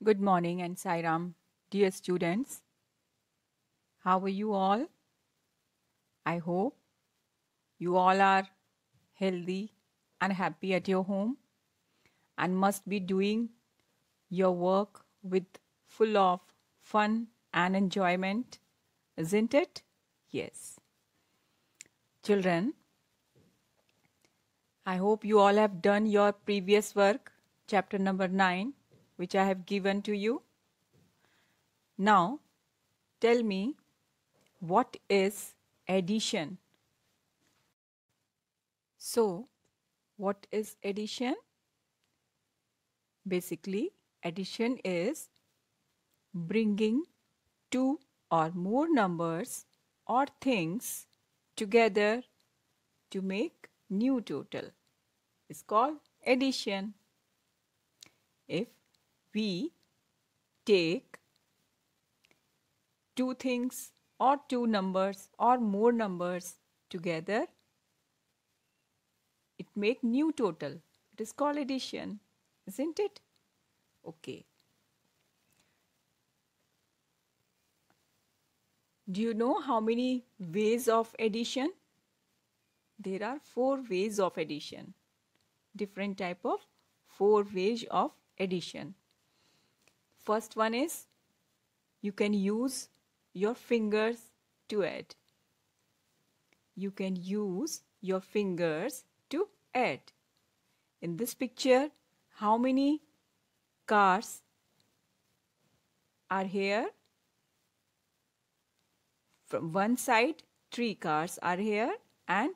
Good morning and Sairam, dear students. How are you all? I hope you all are healthy and happy at your home and must be doing your work with full of fun and enjoyment, isn't it? Yes. Children, I hope you all have done your previous work, chapter number 9, which I have given to you. Now, tell me, what is addition? So, what is addition? Basically, addition is bringing two or more numbers or things together to make new total. It's called addition. If we take two things or two numbers or more numbers together, it make new total. It is called addition, isn't it? Okay. Do you know how many ways of addition? There are 4 ways of addition. Different type of 4 ways of addition. First one is you can use your fingers to add. You can use your fingers to add. In this picture, how many cars are here? From one side, 3 cars are here and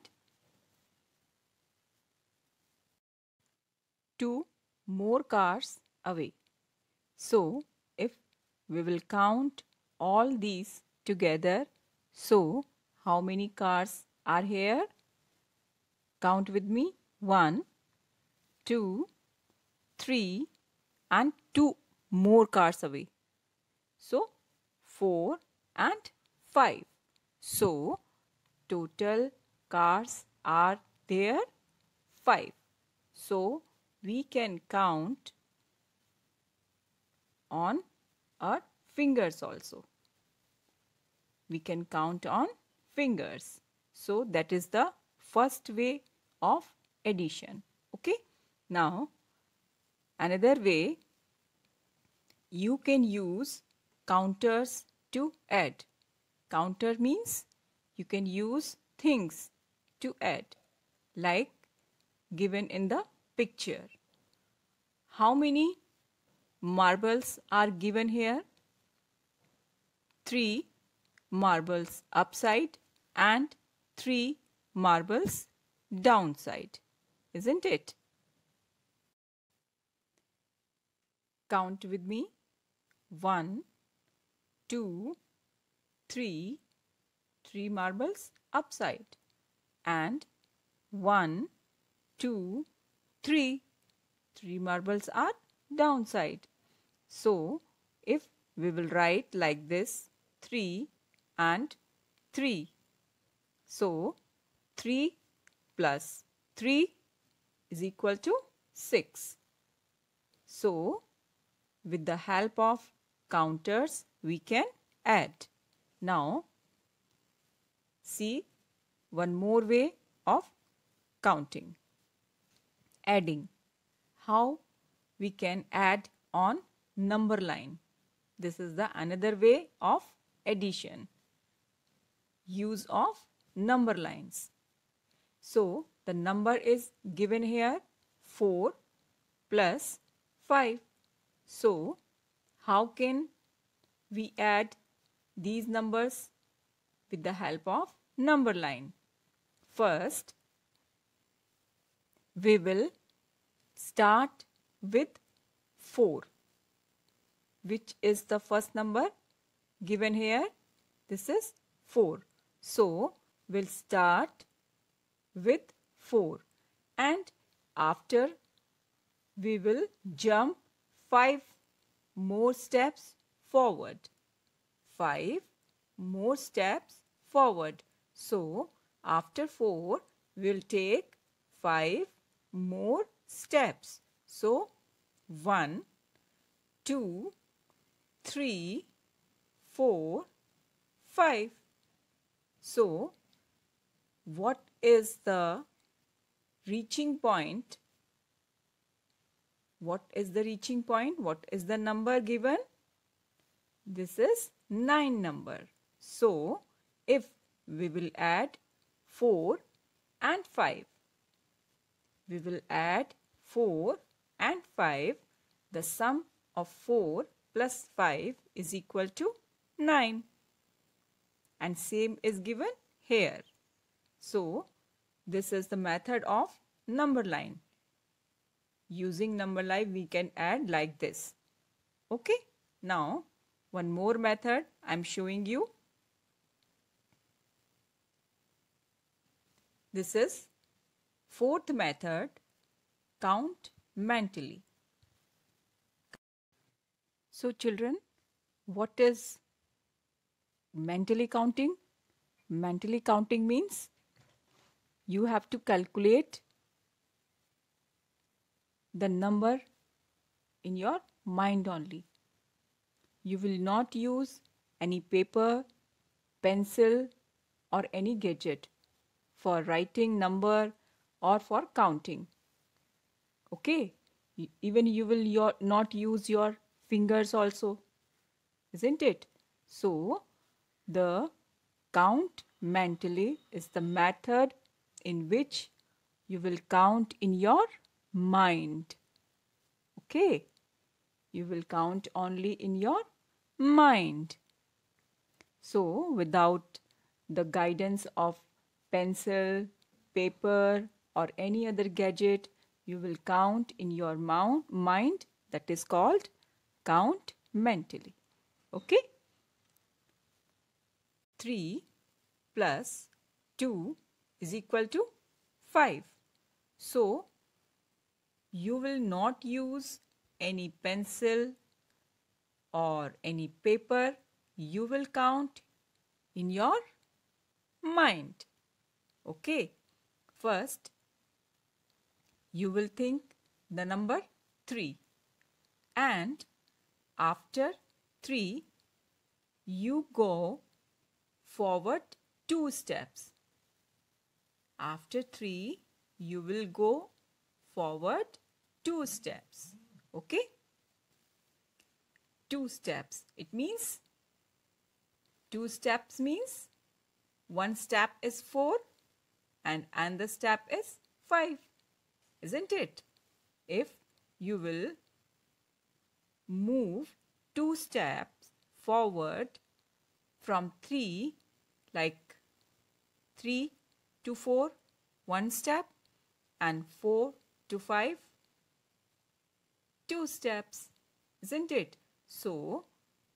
2 more cars away. So, if we will count all these together, so how many cars are here? Count with me. 1, 2, 3 and 2 more cars away. So, 4 and 5. So, total cars are there 5. So, we can count on our fingers also. We can count on fingers. So, that is the first way of addition. Okay. Now, another way, you can use counters to add. Counter means you can use things to add, like given in the picture. How many marbles are given here? 3 marbles upside and 3 marbles downside, isn't it? Count with me. 1, 2, 3, 3 marbles upside and 1, 2, 3, 3 marbles are downside. So, if we will write like this, 3 and 3. So, 3 plus 3 is equal to 6. So, with the help of counters, we can add. Now, see one more way of counting. Adding. How we can add on number line. This is the another way of addition. Use of number lines. So, the number is given here 4 plus 5. So, how can we add these numbers? With the help of number line. First, we will start with 4. Which is the first number given here? This is 4. So, we'll start with 4 and after we will jump 5 more steps forward. 5 more steps forward. So, after 4, we'll take 5 more steps. So, 1, 2, 3, 4, 5. So, what is the reaching point? What is the reaching point? What is the number given? This is 9 number. So, if we will add 4 and 5, we will add 4 and 5. The sum of 4 plus 5 is equal to 9. And same is given here. So, this is the method of number line. Using number line, we can add like this. Okay. Now, one more method I am showing you. This is fourth method, count mentally. So children, what is mentally counting? Mentally counting means you have to calculate the number in your mind only. You will not use any paper, pencil or any gadget for writing number or for counting. Okay, even you will not use your fingers also, isn't it? So, the count mentally is the method in which you will count in your mind. Okay, you will count only in your mind. So, without the guidance of pencil, paper or any other gadget, you will count in your mind. That is called count mentally. Okay? 3 plus 2 is equal to 5. So, you will not use any pencil or any paper. You will count in your mind. Okay. First, you will think the number 3. And after 3, you go forward 2 steps. After 3, you will go forward 2 steps. Okay? 2 steps. It means 2 steps means one step is 4 and another step is 5. Isn't it? If you will move 2 steps forward from 3, like 3 to 4, 1 step, and 4 to 5, 2 steps, isn't it? So,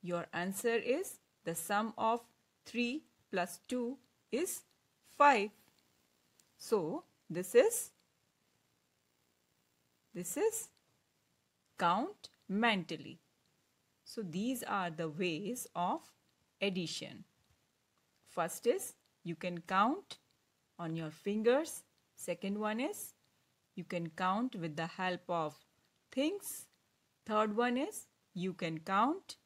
your answer is the sum of 3 plus 2 is 5. So, this is count mentally. So, these are the ways of addition. First is you can count on your fingers. Second one is you can count with the help of things. Third one is you can count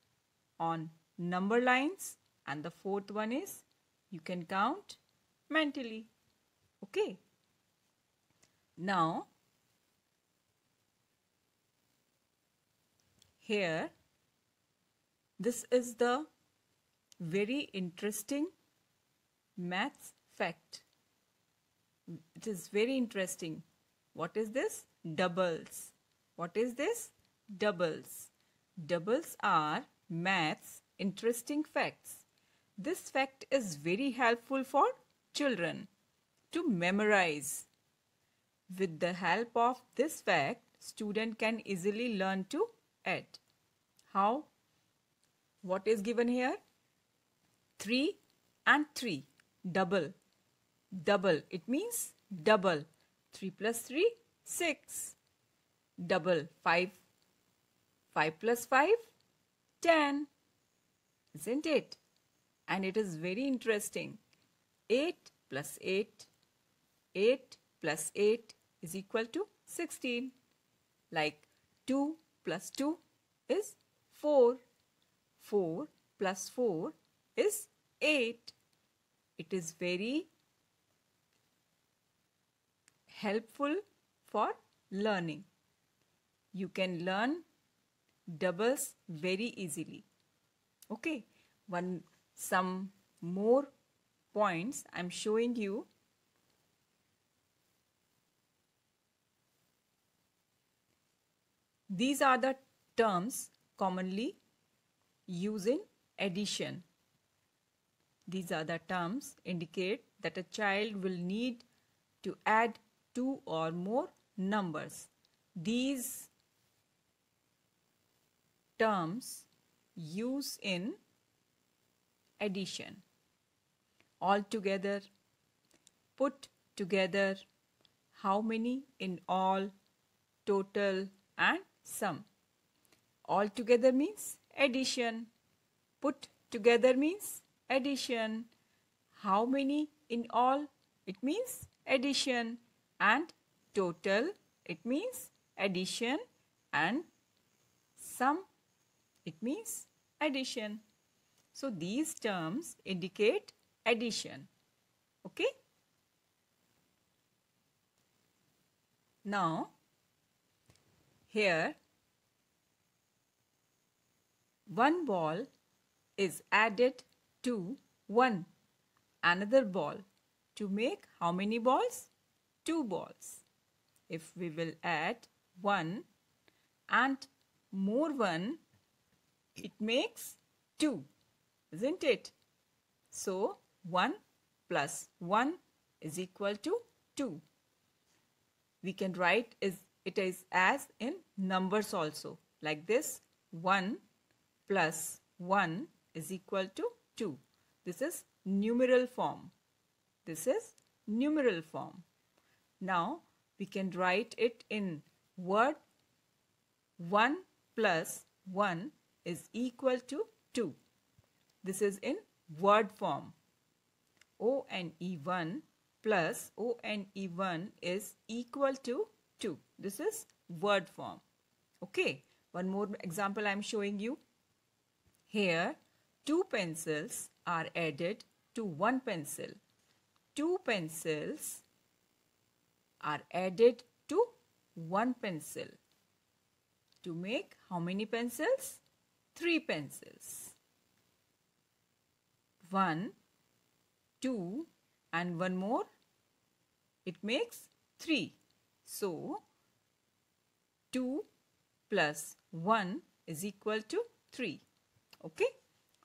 on number lines. And the fourth one is you can count mentally. Okay. Now, here, this is the very interesting maths fact. It is very interesting. What is this? Doubles. What is this? Doubles. Doubles are maths interesting facts. This fact is very helpful for children to memorize. With the help of this fact, student can easily learn to add. How? What is given here? 3 and 3. Double. Double. It means double. 3 plus 3, 6. Double. 5. 5 plus 5, 10. Isn't it? And it is very interesting. 8 plus 8. 8 plus 8 is equal to 16. Like 2 plus 2 is 4. 4 plus 4 is 8. It is very helpful for learning. You can learn doubles very easily. Okay, some more points I'm showing you. These are the terms commonly used in addition. These are the terms indicate that a child will need to add two or more numbers. These terms used in addition. All together, put together, how many in all, total and sum. All together means addition. Put together means addition. How many in all? It means addition. And total, it means addition. And sum, it means addition. So these terms indicate addition. Okay? Now, here, one ball is added to one another ball to make how many balls? 2 balls. If we will add 1 and more 1, it makes 2, isn't it? So 1 plus 1 is equal to 2. We can write it as in numbers also, like this. 1 plus 1 is equal to 2. This is numeral form. This is numeral form. Now we can write it in word. 1 plus 1 is equal to 2. This is in word form. O-N-E-1 plus O-N-E1 is equal to 2. This is word form. Okay. One more example I am showing you. Here, 2 pencils are added to 1 pencil. 2 pencils are added to 1 pencil to make how many pencils? 3 pencils. 1, 2 and one more, it makes 3. So 2 plus 1 is equal to 3. Okay?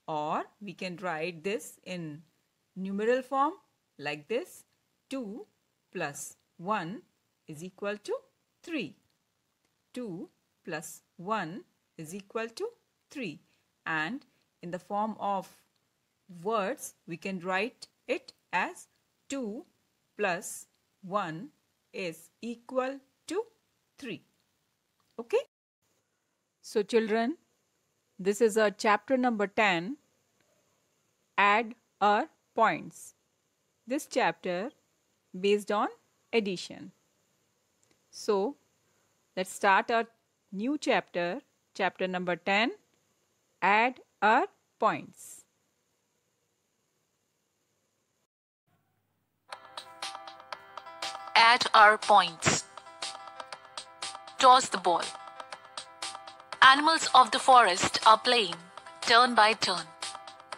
Or we can write this in numeral form like this. 2 plus 1 is equal to 3. 2 plus 1 is equal to 3. And in the form of words, we can write it as 2 plus 1 is equal to 3. Okay? So children, this is our chapter number 10, Add or Points. This chapter based on addition. So let's start our new chapter, chapter number 10, Add or Points. Add our points. Toss the ball. Animals of the forest are playing, turn by turn.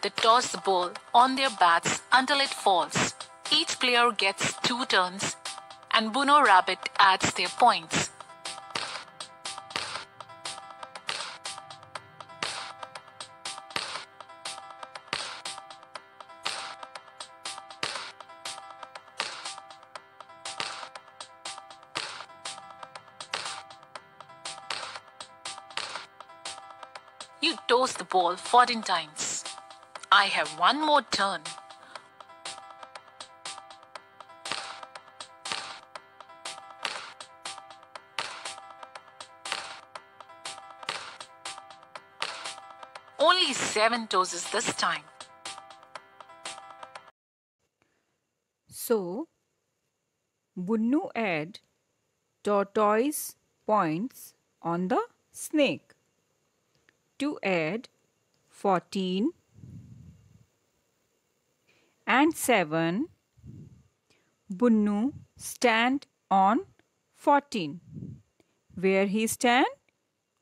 They toss the ball on their bats until it falls. Each player gets 2 turns, and Buno Rabbit adds their points. You toss the ball 14 times. I have one more turn. Only 7 tosses this time. So, Bunnu add tortoise points on the snake. to add 14 and 7. Bunnu stand on 14. Where he stand?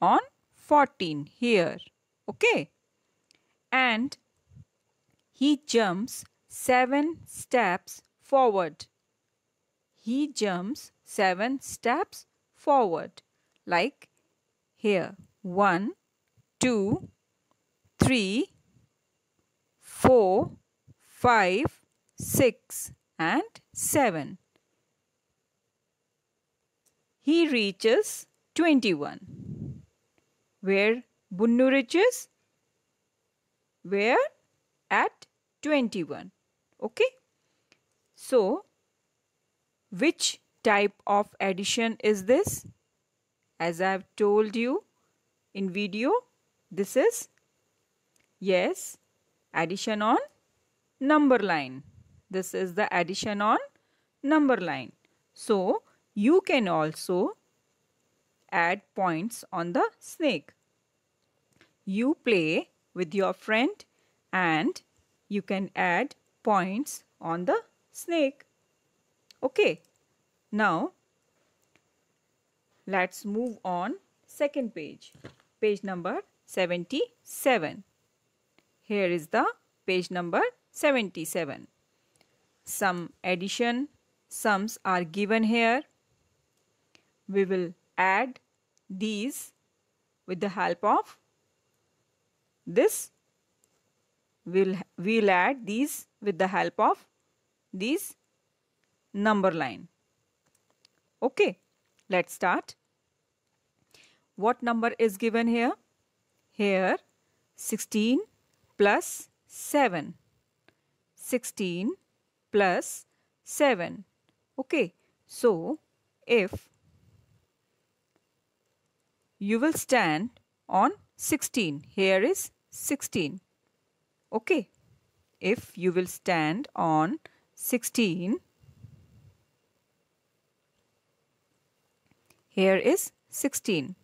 On 14 here. Okay. And he jumps 7 steps forward. He jumps 7 steps forward. Like here. 1, 2, 3, 4, 5, 6 and 7. He reaches 21. Where Bunnu reaches? Where? At 21. Okay. So, which type of addition is this? As I have told you in video, this is, yes, addition on number line. This is the addition on number line. So, you can also add points on the snake. You play with your friend and you can add points on the snake. Okay. Now, let's move on second page. Page number 77. Here is the page number 77. Some addition sums are given here. We will add these with the help of this. We'll add these with the help of this number line. Okay, let's start. What number is given here? Here 16 plus 7. 16 plus 7. Okay, so if you will stand on 16, here is 16. Okay, if you will stand on 16, here is 16.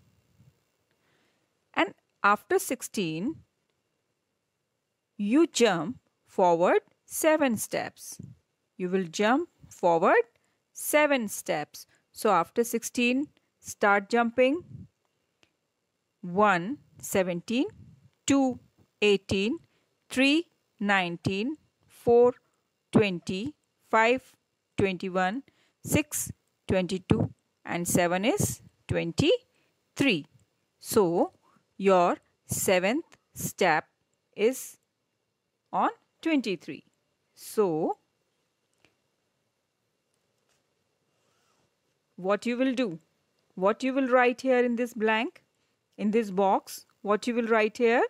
And after 16, you jump forward 7 steps. You will jump forward 7 steps. So after 16, start jumping. 1, 17, 2, 18, 3, 19, 4, 20, 5, 21, 6, 22 and 7 is 23. So, your 7th step is on 23. So, what you will do? What you will write here in this blank? In this box, what you will write here?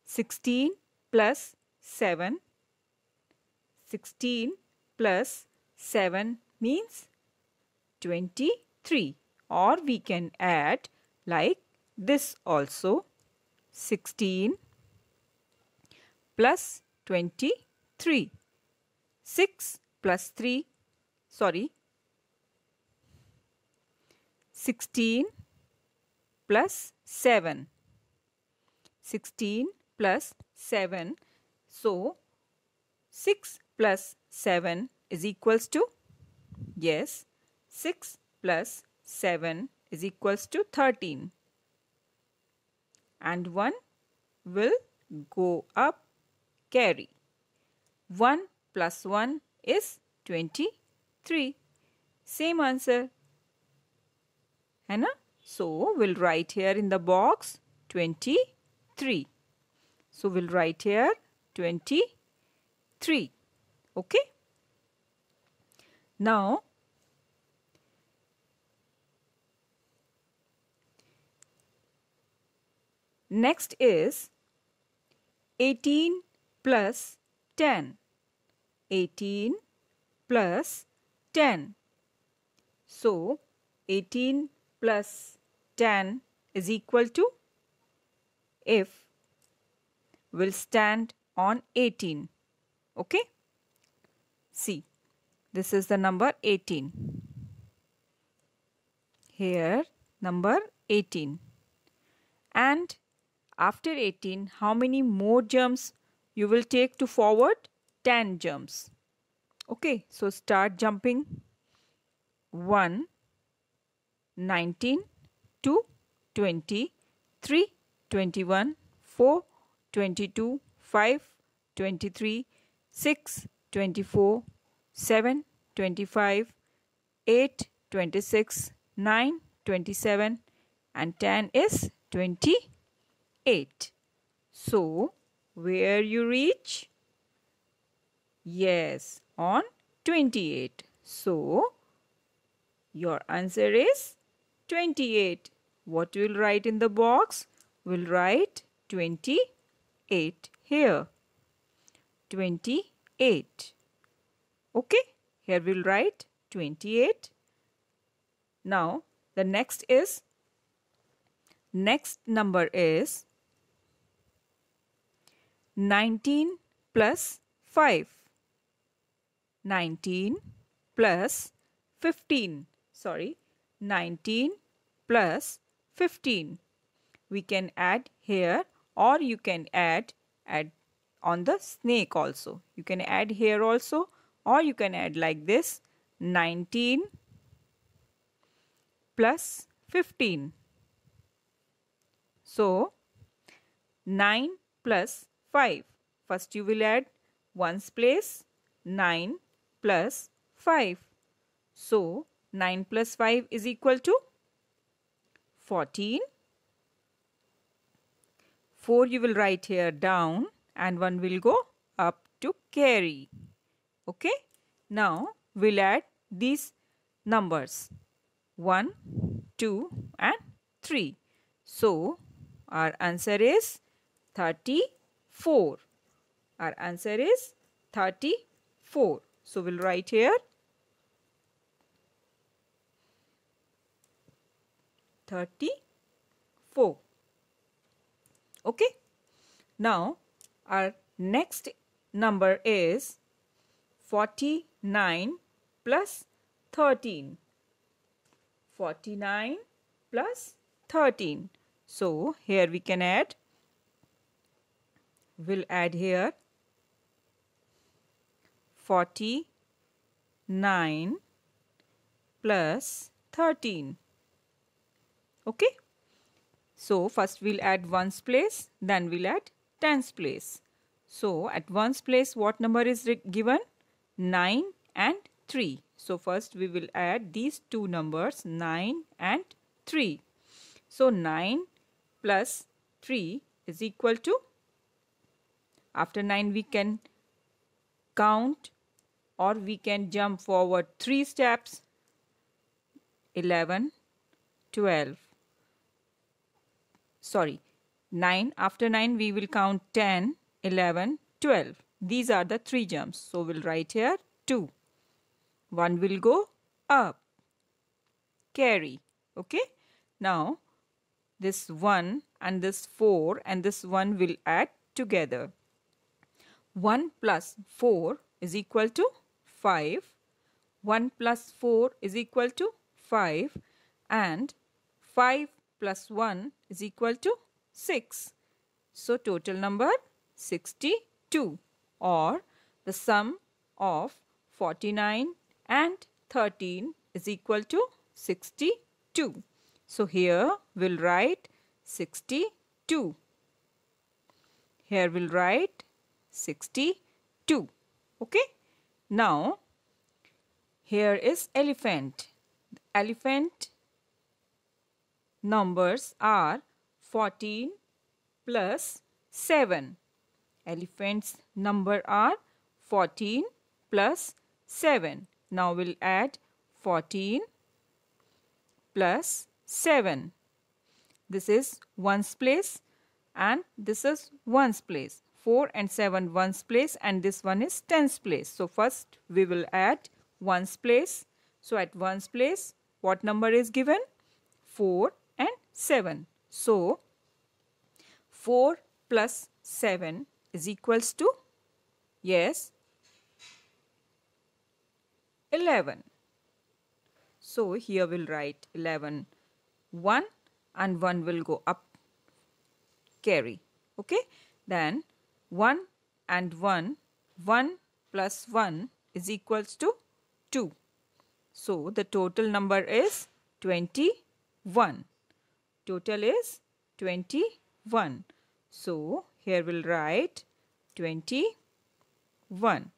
16 plus 7. 16 plus 7 means 23. Or we can add like this also. 16 plus 23. 6 plus 3. 16 plus 7. 16 plus 7. So, 6 plus 7 is equals to, yes, 6 plus 7 is equals to 13. And 1 will go up, carry. 1 plus 1 is 23. Same answer. है ना? So, we'll write here in the box 23. So, we'll write here 23. Okay? Now, next is 18 plus 10. 18 plus 10. So, 18 plus 10 is equal to, if we'll stand on 18. Okay? See, this is the number 18. Here, number 18. And After 18, how many more jumps you will take to forward? 10 jumps. Okay, so start jumping. 1, 19, 2, 20, 3, 21, 4, 22, 5, 23, 6, 24, 7, 25, 8, 26, 9, 27 and 10 is 28. So, where you reach? Yes, on 28. So, your answer is 28. What we'll write in the box? We'll write 28 here. 28. Okay, here we'll write 28. Now, the next number is 19 plus 5. 19 plus 15. Sorry, 19 plus 15. We can add here, or you can add on the snake also. You can add here also, or you can add like this: 19 plus 15. So, 9 plus 5. First you will add ones place, 9 plus 5. So, 9 plus 5 is equal to 14. 4 you will write here down and 1 will go up to carry. Okay. Now, we'll add these numbers 1, 2 and 3. So, our answer is 34. Our answer is 34. So, we'll write here 34. Okay. Now, our next number is 49 plus 13. 49 plus 13. So, here we can add. We'll add here 49 plus 13. Okay. So, first we'll add ones place, then we'll add tens place. So, at ones place what number is given? 9 and 3. So, first we will add these two numbers 9 and 3. So, 9 plus 3 is equal to, after 9 we can count or we can jump forward 3 steps, 11, 12. Sorry, 9. After 9 we will count 10, 11, 12. These are the 3 jumps. So, we'll write here 2. 1 will go up, carry. Okay. Now, this 1 and this 4 and this 1 will add together. 1 plus 4 is equal to 5. 1 plus 4 is equal to 5 and 5 plus 1 is equal to 6. So, total number 62, or the sum of 49 and 13 is equal to 62. So, here we'll write 62. Here we'll write 62. Okay. Now, here is elephant. Elephant numbers are 14 plus 7. Elephant's number are 14 plus 7. Now we'll add 14 plus 7. This is ones place and this is ones place. 4 and 7 ones place and this one is tens place. So first we will add ones place. So at ones place what number is given? 4 and 7. So 4 plus 7 is equals to, yes, 11. So here we'll write 11. 1 and 1 will go up carry. Okay, then 1 and 1, 1 plus 1 is equals to 2. So the total number is 21. Total is 21. So here we'll write 21.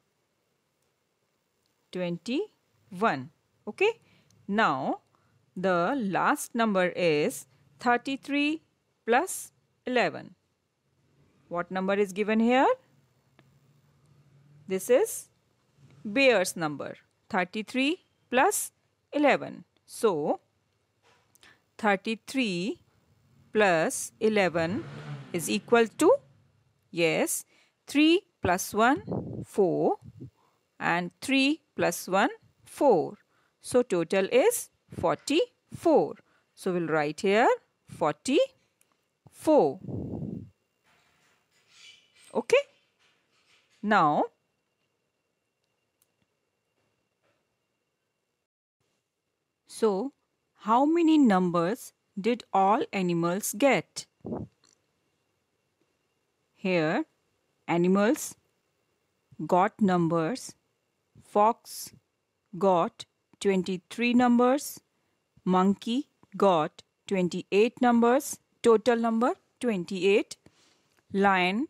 21. Okay. Now the last number is 33 plus 11. What number is given here? This is Bear's number. 33 plus 11. So 33 plus 11 is equal to, yes, 3 plus 1, 4, and 3 plus 1, 4. So total is 44. So we'll write here 44. Okay. Now so how many numbers did all animals get? Here animals got numbers. Fox got 23 numbers. Monkey got 28 numbers. Total number 28. Lion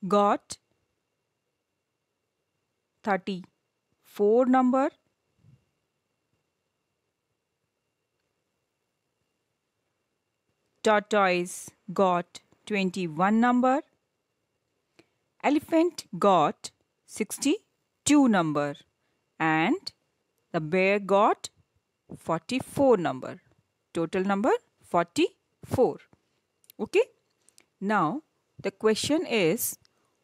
got 34 number. Tortoise got 21 number. Elephant got 62 number. And the bear got 44 number. Total number 44. Okay. Now the question is,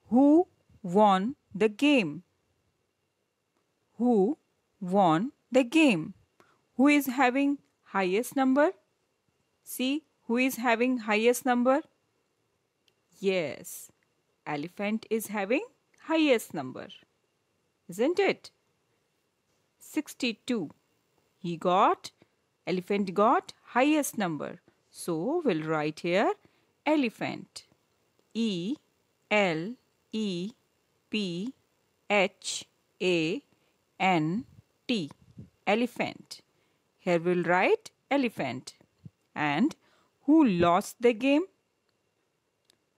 who won the game? Who won the game? Who is having highest number? See, who is having highest number? Yes, elephant is having highest number, isn't it? 62. Elephant got highest number. So we'll write here elephant. E-L-E-P-H-A-N-T. Elephant. Here we'll write elephant. And who lost the game?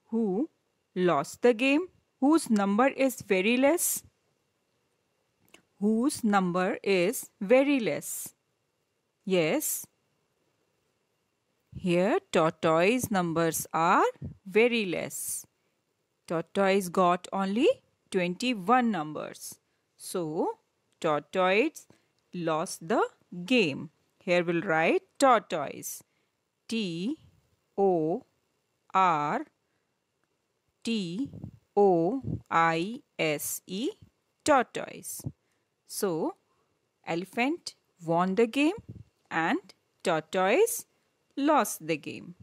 Who lost the game? Whose number is very less? Whose number is very less? Yes. Here tortoise numbers are very less. Tortoise got only 21 numbers. So tortoise lost the game. Here we'll write tortoise. T-O-R-T-O-I-S-E. Tortoise. So elephant won the game and tortoise lost the game.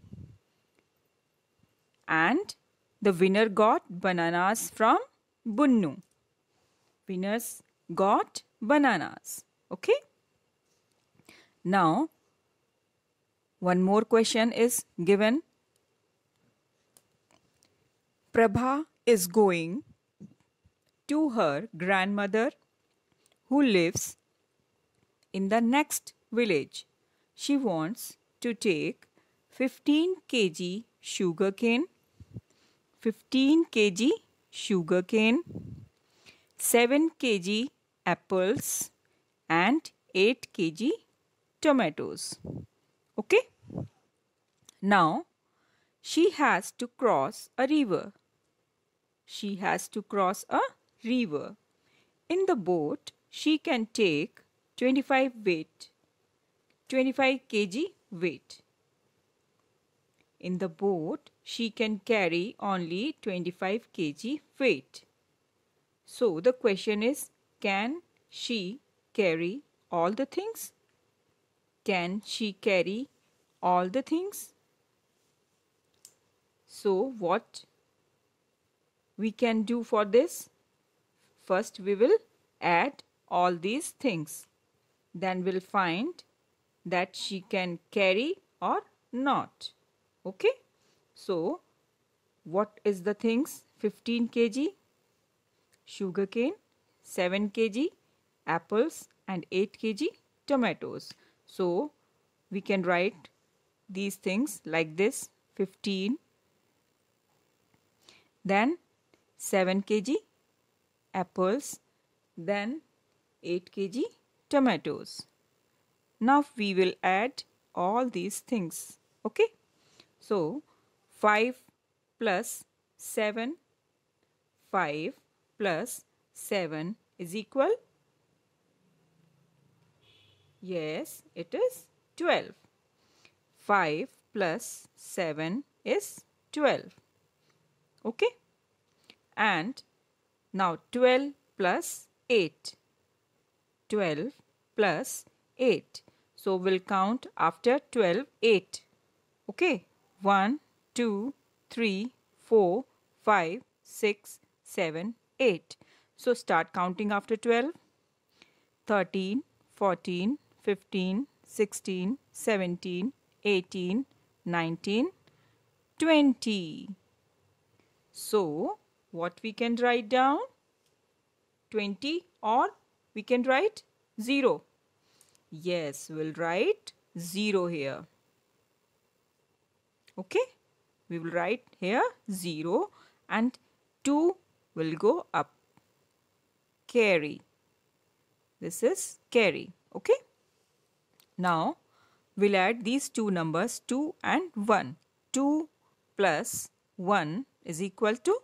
And the winner got bananas from Bunnu. Winners got bananas. Okay. Now one more question is given. Prabha is going to her grandmother who lives in the next village. She wants to take 15 kg sugarcane, 15 kg sugarcane, 7 kg apples and 8 kg tomatoes. Okay. Now she has to cross a river. She has to cross a river. In the boat, she can take 25 kg weight. In the boat, she can carry only 25 kg weight. So the question is, can she carry all the things? Can she carry all the things? So what we can do for this? First we will add all these things. Then we'll find that she can carry or not. Okay. So what is the things? 15 kg sugarcane, 7 kg apples and 8 kg tomatoes. So we can write these things like this: 15, then 7 kg apples, then 8 kg tomatoes. Now we will add all these things. Okay. So 5 plus 7, 5 plus 7 is equal. Yes, it is 12. 5 plus 7 is 12. Okay. And now 12 plus 8. 12 plus 8. So we'll count after 12, 8. Okay. 1, 2, 3, 4, 5, 6, 7, 8. So start counting after 12. 13, 14, 15, 16, 17, 18, 19, 20. So what we can write down? 20, or we can write 0. Yes, we'll write 0 here. Okay, we will write here 0 and 2 will go up. Carry. This is carry. Okay. Now we'll add these two numbers, 2 and 1. 2 plus 1 is equal to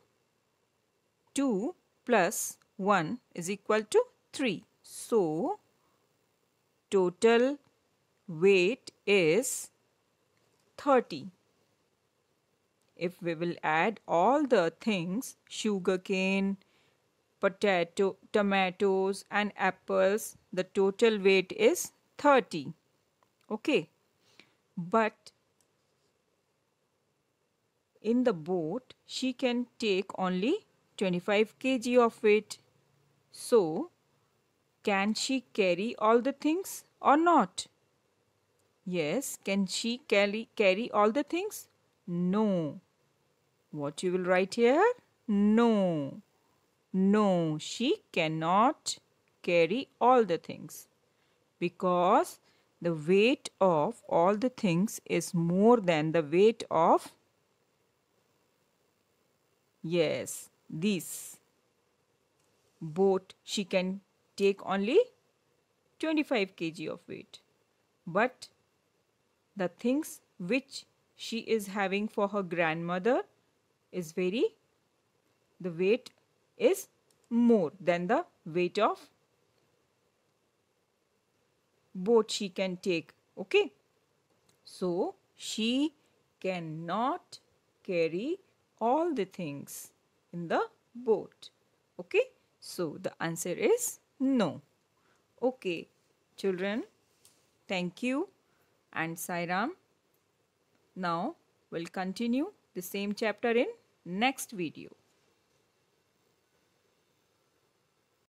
2 plus 1 is equal to 3. So total weight is 30. If we will add all the things, sugarcane, potato, tomatoes and apples, the total weight is 30. Okay. But in the boat, she can take only 25 kg of weight. So, can she carry all the things or not? Yes, can she carry all the things? No. What you will write here? No. No, she cannot carry all the things because the weight of all the things is more than the weight of, yes, this boat. She can take only 25 kg of weight, but the things which she is having for her grandmother is the weight is more than the weight of boat she can take. Okay. So she cannot carry all the things in the boat. Okay. So the answer is no. Okay, children, thank you and Sairam. Now we'll continue the same chapter in next video.